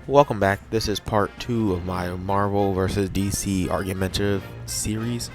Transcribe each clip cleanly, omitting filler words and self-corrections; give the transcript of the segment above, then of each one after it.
Welcome back. This is part 2 of my Marvel vs. DC argumentative series,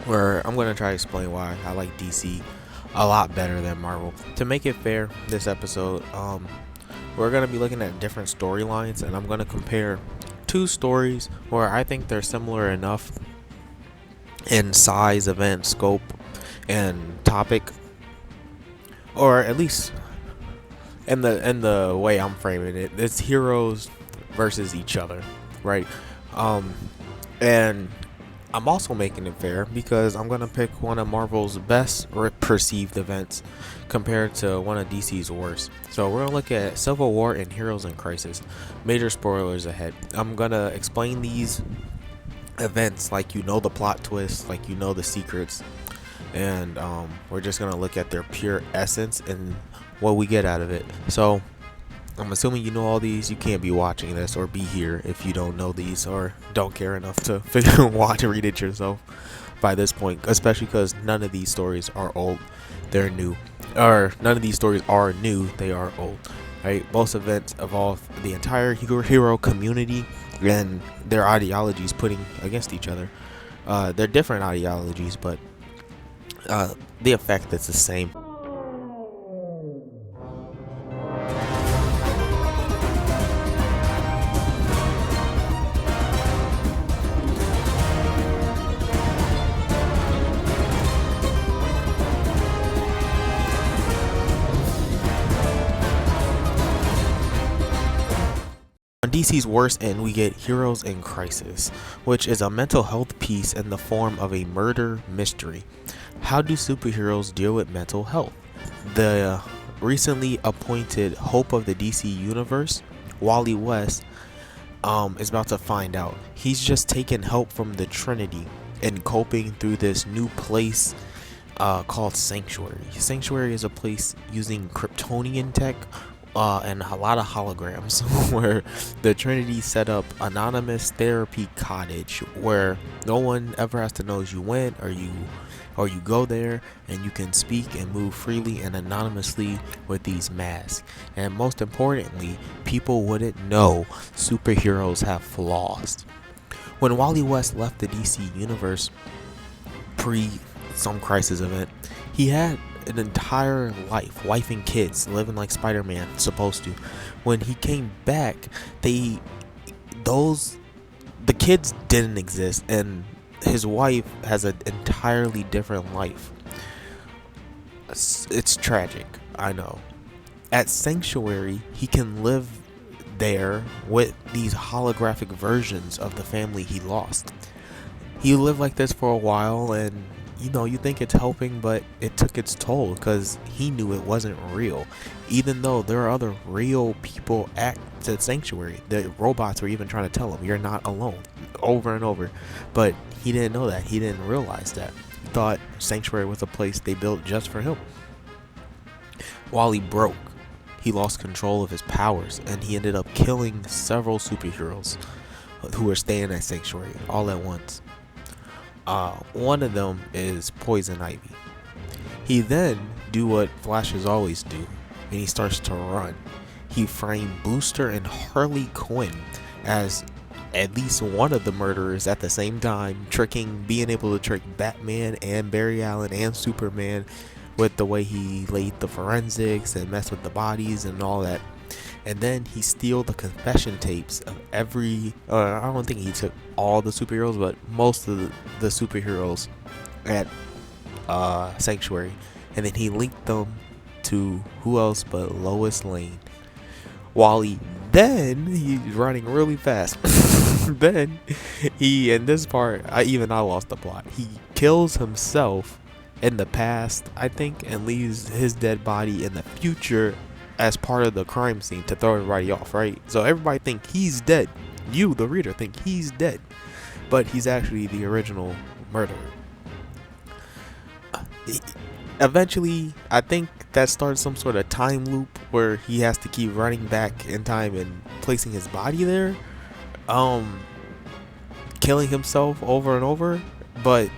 where I'm going to try to explain why I like DC a lot better than Marvel. To make it fair, this episode, we're going to be looking at different storylines, and I'm going to compare two stories where I think they're similar enough in size, event, scope, and topic, or at least in the way I'm framing it. It's heroes versus each other, right? And I'm also making it fair because I'm gonna pick one of Marvel's best perceived events compared to one of DC's worst. So we're gonna look at Civil War and Heroes in Crisis. Major spoilers ahead. I'm gonna explain these events like you know the plot twist, like you know the secrets, and we're just gonna look at their pure essence and what we get out of it. So I'm assuming you know all these. You can't be watching this or be here if you don't know these or don't care enough to figure watch and read it yourself by this point, especially because none of these stories are old, they're new, or none of these stories are new, they are old, right? Both events evolve the entire hero community and their ideologies putting against each other. They're different ideologies, but the effect is the same. On DC's worst end, we get Heroes in Crisis, which is a mental health piece in the form of a murder mystery. How do superheroes deal with mental health? The recently appointed hope of the DC universe, Wally West, is about to find out. He's just taken help from the Trinity and coping through this new place called Sanctuary. Sanctuary is a place using Kryptonian tech and a lot of holograms where the Trinity set up anonymous therapy cottage where no one ever has to know you went or you go there, and you can speak and move freely and anonymously with these masks. And most importantly, people wouldn't know superheroes have flaws. When Wally West left the DC universe pre some crisis event, he had an entire wife and kids, living like Spider-Man supposed to. When he came back, the kids didn't exist, and his wife has an entirely different life. It's tragic, I know. At Sanctuary, he can live there with these holographic versions of the family he lost. He lived like this for a while, and you think it's helping, but it took its toll because he knew it wasn't real. Even though there are other real people at the Sanctuary, the robots were even trying to tell him, "You're not alone," over and over. But he didn't know that. He didn't realize that. He thought Sanctuary was a place they built just for him. While he broke, he lost control of his powers, and he ended up killing several superheroes who were staying at Sanctuary all at once. One of them is Poison Ivy. He then do what Flashes always do, and he starts to run. He framed Booster and Harley Quinn as at least one of the murderers at the same time, being able to trick Batman and Barry Allen and Superman with the way he laid the forensics and messed with the bodies and all that. And then he steal the confession tapes of I don't think he took all the superheroes, but most of the superheroes at Sanctuary. And then he linked them to who else but Lois Lane. He's running really fast. Then in this part, I lost the plot. He kills himself in the past, I think, and leaves his dead body in the future as part of the crime scene to throw everybody off, right? So everybody think he's dead. You, the reader, think he's dead, but he's actually the original murderer. Eventually, I think that starts some sort of time loop where he has to keep running back in time and placing his body there, killing himself over and over. But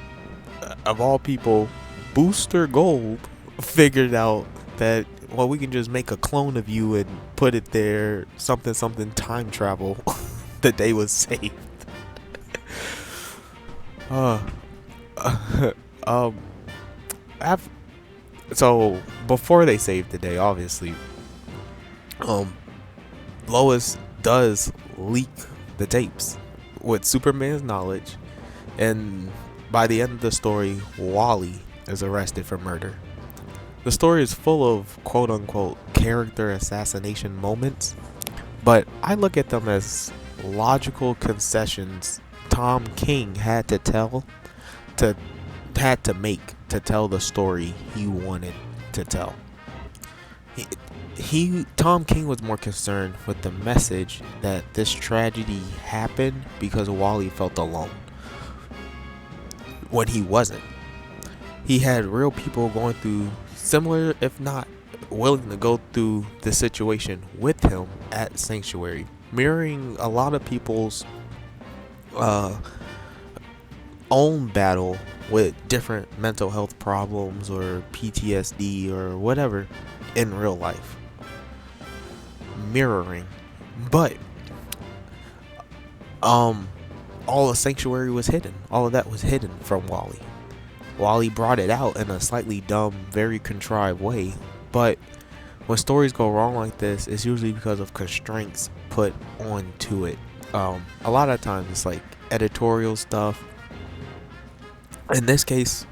of all people, Booster Gold figured out that well, we can just make a clone of you and put it there, something something time travel. The day was saved. uh, um, af so before they saved the day, obviously, um, Lois does leak the tapes with Superman's knowledge, and by the end of the story, Wally is arrested for murder. The story is full of quote unquote character assassination moments, but I look at them as logical concessions Tom King to had to make to tell the story he wanted to tell. Tom King was more concerned with the message that this tragedy happened because Wally felt alone when he wasn't. He had real people going through similar, if not willing to go through the situation with him at Sanctuary, mirroring a lot of people's own battle with different mental health problems or PTSD or whatever in real life. Mirroring. But all of Sanctuary was hidden. All of that was hidden from Wally. Wally brought it out in a slightly dumb, very contrived way. But when stories go wrong like this, it's usually because of constraints put onto it. A lot of times it's like editorial stuff. In this case,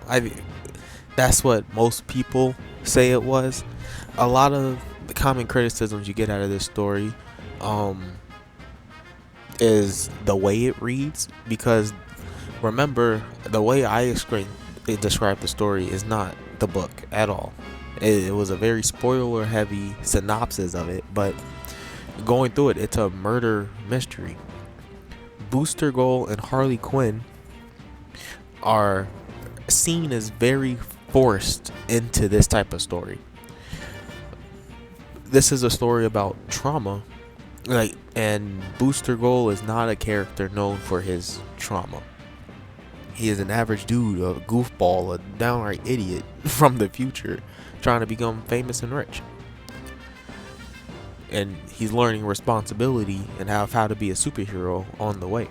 that's what most people say it was. A lot of the common criticisms you get out of this story is the way it reads, because remember, the way I describe the story is not the book at all. It was a very spoiler heavy synopsis of it, but going through it, it's a murder mystery. Booster Gold and Harley Quinn are seen as very forced into this type of story. This is a story about trauma, and Booster Gold is not a character known for his trauma. He is an average dude, a goofball, a downright idiot from the future, trying to become famous and rich. And he's learning responsibility and how to be a superhero on the way.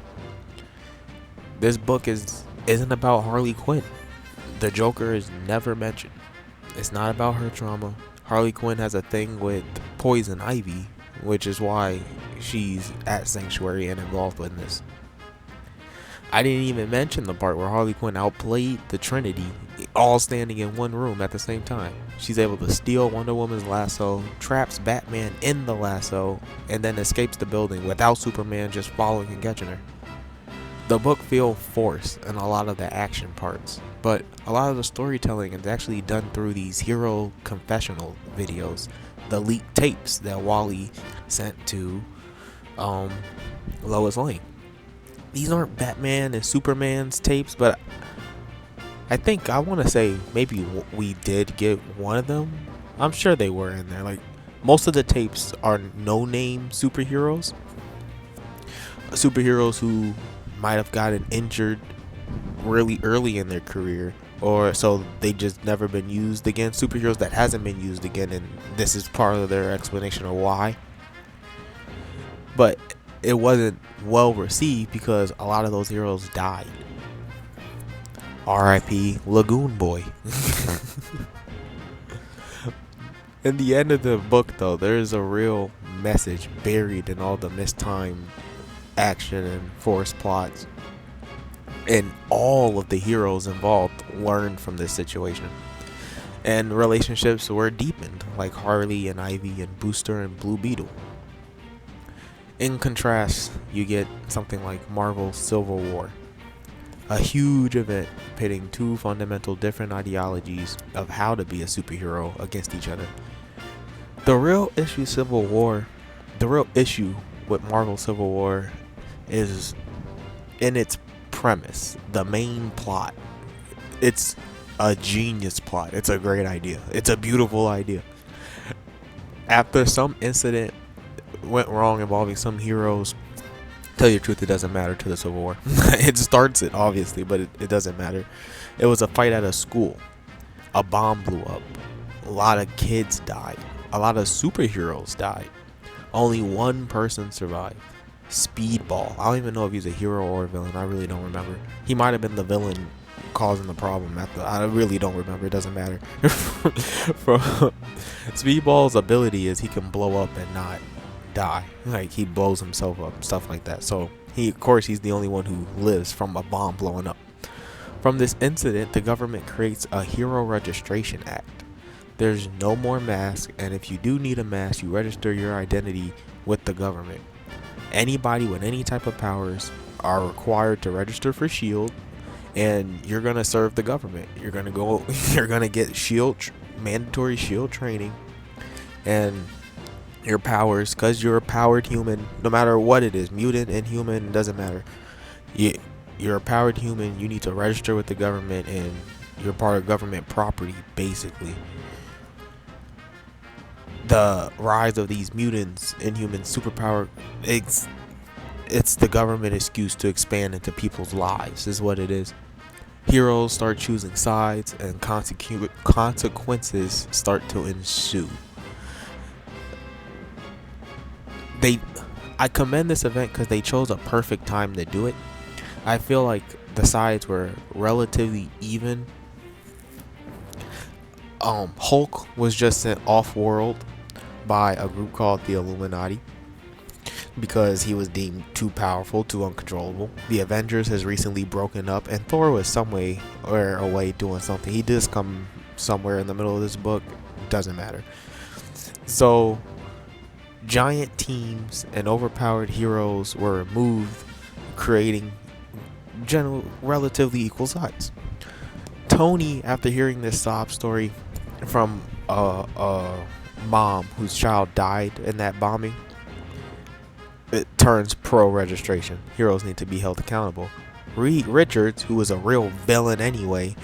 This book isn't about Harley Quinn. The Joker is never mentioned. It's not about her trauma. Harley Quinn has a thing with Poison Ivy, which is why she's at Sanctuary and involved in this. I didn't even mention the part where Harley Quinn outplayed the Trinity, all standing in one room at the same time. She's able to steal Wonder Woman's lasso, traps Batman in the lasso, and then escapes the building without Superman just following and catching her. The book feels forced in a lot of the action parts, but a lot of the storytelling is actually done through these hero confessional videos, the leaked tapes that Wally sent to Lois Lane. These aren't Batman and Superman's tapes, but I want to say maybe we did get one of them. I'm sure they were in there. Like, most of the tapes are no-name superheroes who might have gotten injured really early in their career, or so they just never been used again. Superheroes that hasn't been used again, and this is part of their explanation of why. But it wasn't well received because a lot of those heroes died. R.I.P. Lagoon Boy. In the end of the book, though, there is a real message buried in all the mistimed action and forced plots, and all of the heroes involved learned from this situation, and relationships were deepened, like Harley and Ivy and Booster and Blue Beetle. In contrast, you get something like Marvel's Civil War, a huge event pitting two fundamental different ideologies of how to be a superhero against each other. The real issue with Marvel Civil War is in its premise, the main plot. It's a genius plot. It's a great idea. It's a beautiful idea. After some incident went wrong involving some heroes, tell you the truth, it doesn't matter to the Civil War. It starts it, obviously, but it doesn't matter. It was a fight at a school. A bomb blew up. A lot of kids died. a lot of superheroes died. Only one person survived. Speedball. I don't even know if he's a hero or a villain. I really don't remember. He might have been the villain causing the problem. I really don't remember. It doesn't matter. From Speedball's ability is he can blow up and not die. Like he blows himself up, stuff like that. So of course, he's the only one who lives from a bomb blowing up. From this incident, the government creates a Hero Registration Act. There's no more mask, and if you do need a mask, you register your identity with the government. Anybody with any type of powers are required to register for SHIELD, and you're gonna serve the government. You're gonna get mandatory SHIELD training, and your powers, because you're a powered human, no matter what it is, mutant, inhuman, it doesn't matter. You're a powered human. You need to register with the government, and you're part of government property, basically. The rise of these mutants, inhuman, superpower, it's the government excuse to expand into people's lives, is what it is. Heroes start choosing sides, and consequences start to ensue. I commend this event because they chose a perfect time to do it. I feel like the sides were relatively even. Hulk was just sent off-world by a group called the Illuminati because he was deemed too powerful, too uncontrollable. The Avengers has recently broken up, and Thor was some way or away doing something. He does come somewhere in the middle of this book. Doesn't matter. So giant teams and overpowered heroes were removed, creating relatively equal sides. Tony, after hearing this sob story from a mom whose child died in that bombing, it turns pro registration. Heroes need to be held accountable. Reed Richards, who was a real villain anyway,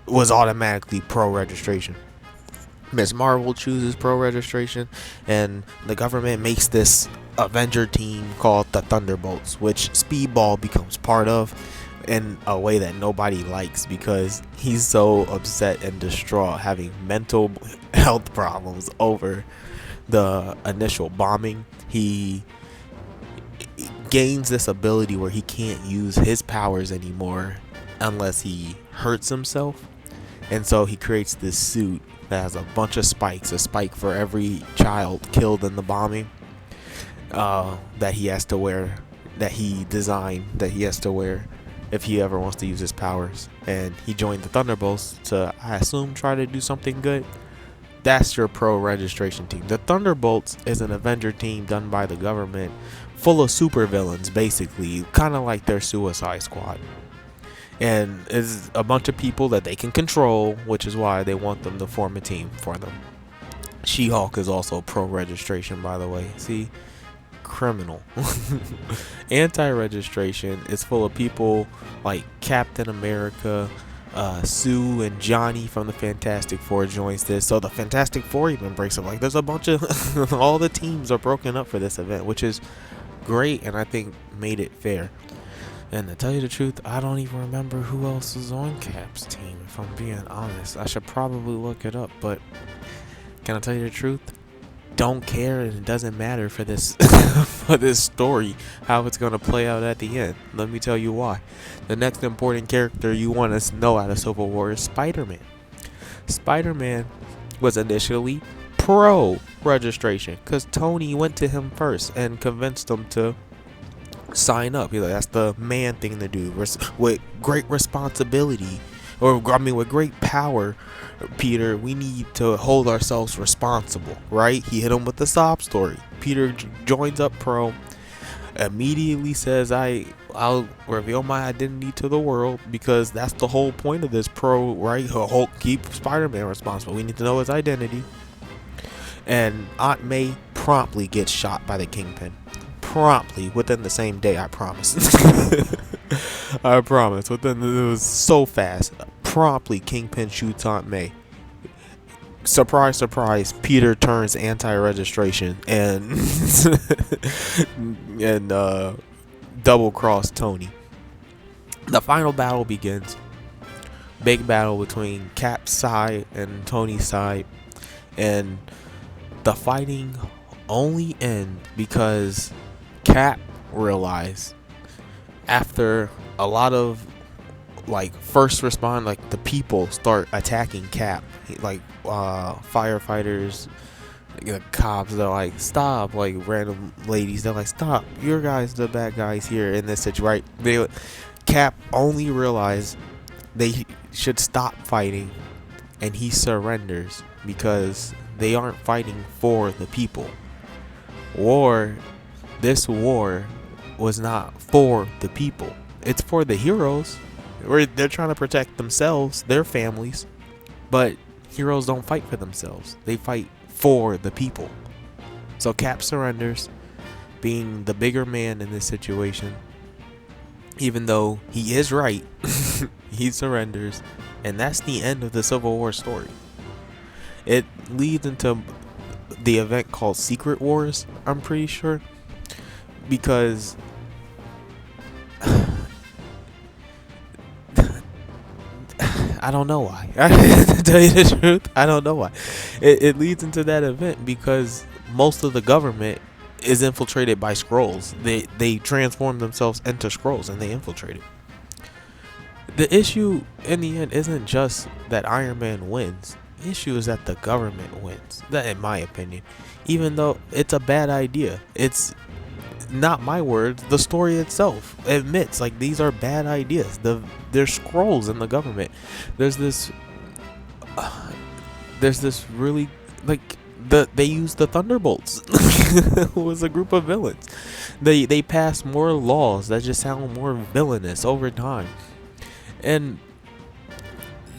was automatically pro registration. Ms. Marvel chooses pro registration, and the government makes this Avenger team called the Thunderbolts, which Speedball becomes part of in a way that nobody likes because he's so upset and distraught, having mental health problems over the initial bombing. He gains this ability where he can't use his powers anymore unless he hurts himself, and so he creates this suit that has a bunch of spikes, a spike for every child killed in the bombing, that he has to wear, that he designed, that he has to wear if he ever wants to use his powers. And he joined the Thunderbolts to, I assume, try to do something good. That's your pro registration team. The Thunderbolts is an Avenger team done by the government, full of supervillains, basically, kind of like their Suicide Squad. And it's a bunch of people that they can control, which is why they want them to form a team for them. She-Hulk is also pro registration, by the way. See? Criminal. Anti-registration is full of people like Captain America, Sue and Johnny from the Fantastic Four joins this. So the Fantastic Four even breaks up. Like, there's a bunch of all the teams are broken up for this event, which is great, and I think made it fair. And to tell you the truth, I don't even remember who else was on Cap's team, if I'm being honest. I should probably look it up, but can I tell you the truth? Don't care, and it doesn't matter for this for this story how it's gonna play out at the end. Let me tell you why. The next important character you want to know out of Civil War is Spider-Man. Spider-Man was initially pro registration because Tony went to him first and convinced him to sign up. He's like, that's the man thing to do. With great responsibility, or I mean, with great power, Peter, we need to hold ourselves responsible, right? He hit him with the sob story. Peter joins up pro, immediately says, I'll reveal my identity to the world, because that's the whole point of this pro, right? Hulk, keep Spider-Man responsible. We need to know his identity. And Aunt May promptly gets shot by the Kingpin. Promptly, within the same day, I promise. I promise. It was so fast. Promptly, Kingpin shoots Aunt May. Surprise, surprise, Peter turns anti-registration and double cross Tony. The final battle begins. Big battle between Cap's side and Tony's side, and The fighting only end because Cap realized, after a lot of like first respond, like the people start attacking Cap, like firefighters, the cops, they're like, stop, like random ladies, they're like, stop, your guys the bad guys here in this situation, right? Cap only realized they should stop fighting, and he surrenders because they aren't fighting for the people. This war was not for the people. It's for the heroes. They're trying to protect themselves, their families, but heroes don't fight for themselves. They fight for the people. So Cap surrenders, being the bigger man in this situation. Even though he is right, he surrenders, and that's the end of the Civil War story. It leads into the event called Secret Wars, I'm pretty sure, because I don't know why. To tell you the truth, I don't know why. It leads into that event because most of the government is infiltrated by Skrulls. They transform themselves into Skrulls and they infiltrate it. The issue in the end isn't just that Iron Man wins. The issue is that the government wins. That, in my opinion, even though it's a bad idea, it's not my words. The story itself admits, like, these are bad ideas. There's Skrulls in the government. There's this really, like, they use the Thunderbolts, who was a group of villains. They pass more laws that just sound more villainous over time. And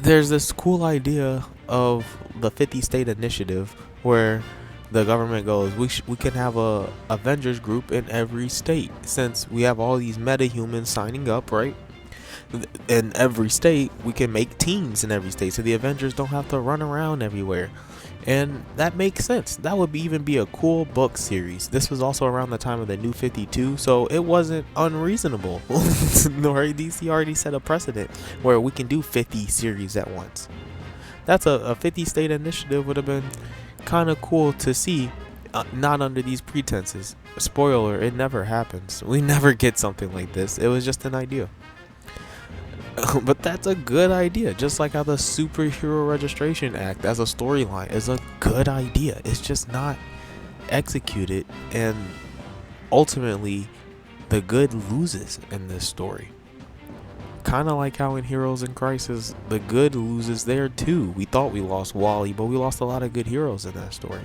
there's this cool idea of the 50 state initiative where the government goes, we can have a Avengers group in every state, since we have all these meta-humans signing up, right? In every state, we can make teams in every state, so the Avengers don't have to run around everywhere. And that makes sense. That would even be a cool book series. This was also around the time of the New 52, so it wasn't unreasonable. DC already set a precedent where we can do 50 series at once. That's a 50 state initiative. Would have been kind of cool to see, not under these pretenses. Spoiler, it never happens. We never get something like this. It was just an idea. But that's a good idea, just like how the Superhero Registration Act as a storyline is a good idea. It's just not executed, and ultimately the good loses in this story. Kind of like how in Heroes in Crisis, the good loses there too. We thought we lost Wally, but we lost a lot of good heroes in that story.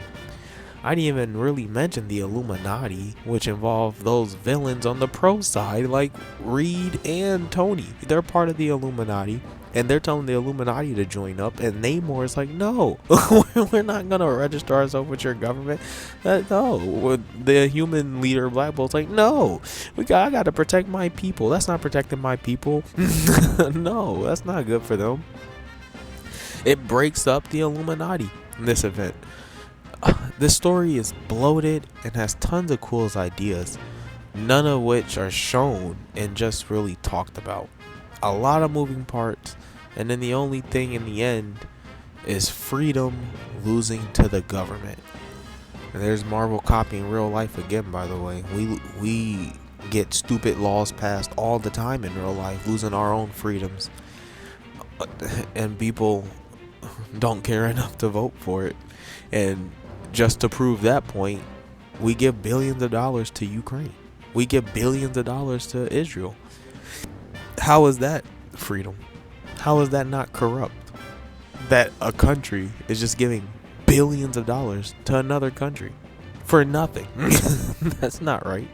I didn't even really mention the Illuminati, which involve those villains on the pro side, like Reed and Tony. They're part of the Illuminati, and they're telling the Illuminati to join up, and Namor is like, no, we're not going to register ourselves with your government. No. The human leader, Black Bolt's like, no, I got to protect my people. That's not protecting my people. No, that's not good for them. It breaks up the Illuminati in this event. This story is bloated and has tons of cool ideas, none of which are shown and just really talked about. A lot of moving parts, and then the only thing in the end is freedom losing to the government. And there's Marvel copying real life again, by the way. We get stupid laws passed all the time in real life, losing our own freedoms, and people don't care enough to vote for it. And just to prove that point, we give billions of dollars to Ukraine. We give billions of dollars to Israel. How is that freedom? How is that not corrupt? That a country is just giving billions of dollars to another country for nothing. That's not right.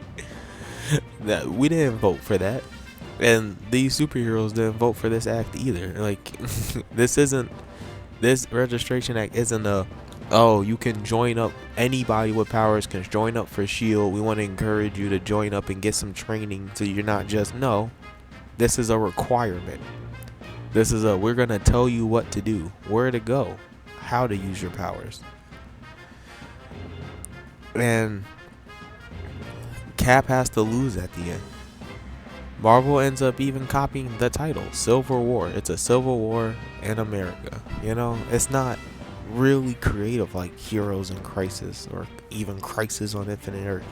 That we didn't vote for that. And these superheroes didn't vote for this act either. Like, this registration act isn't a, oh, you can join up, anybody with powers can join up for S.H.I.E.L.D. We want to encourage you to join up and get some training so you're not just, no. This is a requirement. This is we're going to tell you what to do, where to go, how to use your powers. And Cap has to lose at the end. Marvel ends up even copying the title, Civil War. It's a civil war in America. You know, it's not really creative, like Heroes in Crisis or even Crisis on Infinite Earth.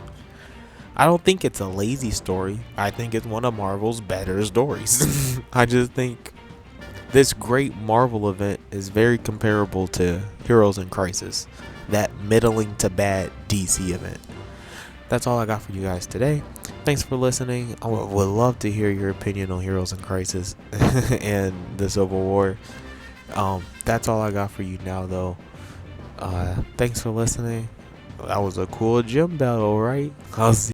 I don't think it's a lazy story. I think it's one of Marvel's better stories. I just think this great Marvel event is very comparable to Heroes in Crisis, that middling to bad DC event. That's all I got for you guys today. Thanks for listening. I would love to hear your opinion on Heroes in Crisis and the Civil War. That's all I got for you now, though. Thanks for listening. That was a cool gym battle, right? I'll see